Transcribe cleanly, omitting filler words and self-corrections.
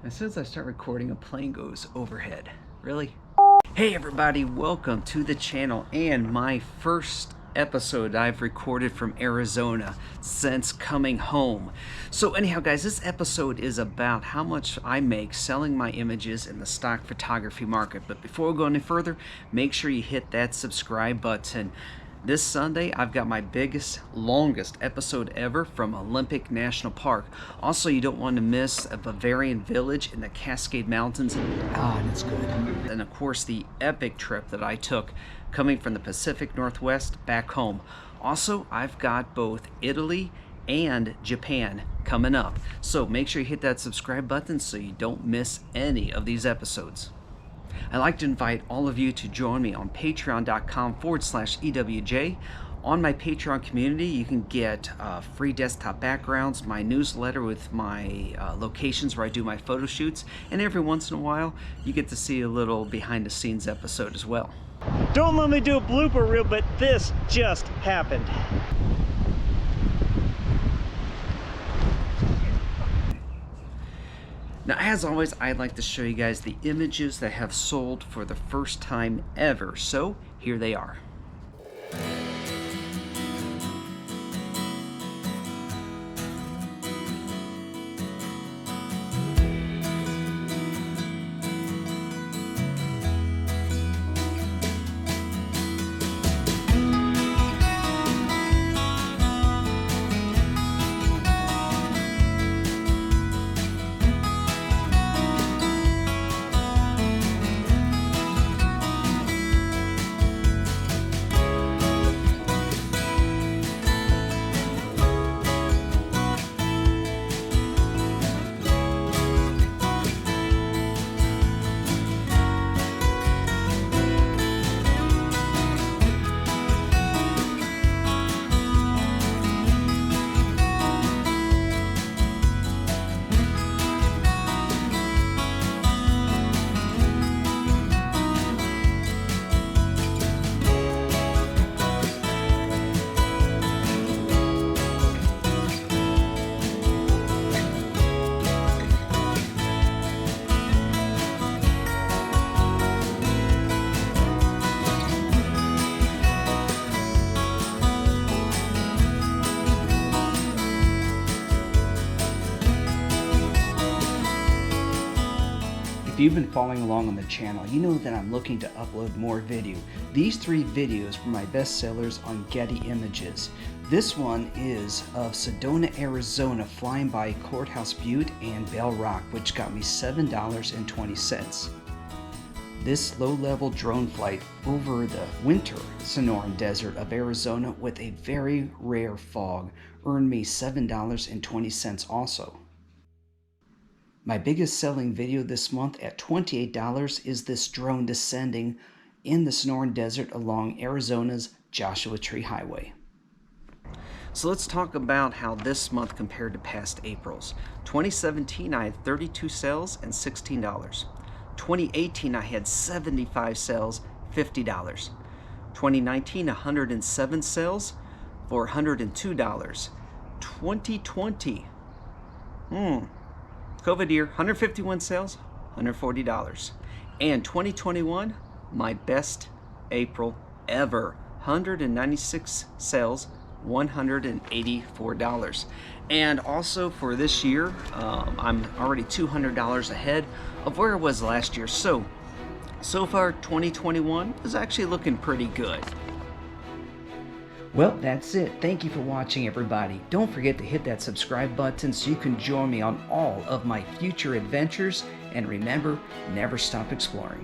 As soon as I start recording, a plane goes overhead. Really? Hey everybody, welcome to the channel and my first episode I've recorded from Arizona since coming home. So anyhow guys, this episode is about how much I make selling my images in the stock photography market. But before we go any further, make sure you hit that subscribe button. This Sunday, I've got my biggest, longest episode ever from Olympic National Park. Also, you don't want to miss a Bavarian village in the Cascade Mountains. And it's good. And of course, the epic trip that I took coming from the Pacific Northwest back home. Also, I've got both Italy and Japan coming up. So make sure you hit that subscribe button so you don't miss any of these episodes. I'd like to invite all of you to join me on patreon.com/EWJ. On my Patreon community, you can get free desktop backgrounds, my newsletter with my locations where I do my photo shoots, and every once in a while, you get to see a little behind-the-scenes episode as well. Don't let me do a blooper reel, but this just happened. Now, as always, I'd like to show you guys the images that have sold for the first time ever. So, here they are. If you've been following along on the channel, you know that I'm looking to upload more video. These 3 videos were my best sellers on Getty Images. This one is of Sedona, Arizona, flying by Courthouse Butte and Bell Rock, which got me $7.20. This low-level drone flight over the winter Sonoran Desert of Arizona with a very rare fog earned me $7.20 also. My biggest selling video this month at $28 is this drone descending in the Sonoran Desert along Arizona's Joshua Tree Highway. So let's talk about how this month compared to past Aprils. 2017 I had 32 sales and $16. 2018 I had 75 sales, $50. 2019 107 sales for $102. 2020, COVID year, 151 sales, $140. And 2021, my best April ever, 196 sales, $184. And also for this year, I'm already $200 ahead of where I was last year. So far 2021 is actually looking pretty good. Well, that's it. Thank you for watching, everybody. Don't forget to hit that subscribe button so you can join me on all of my future adventures. And remember, never stop exploring.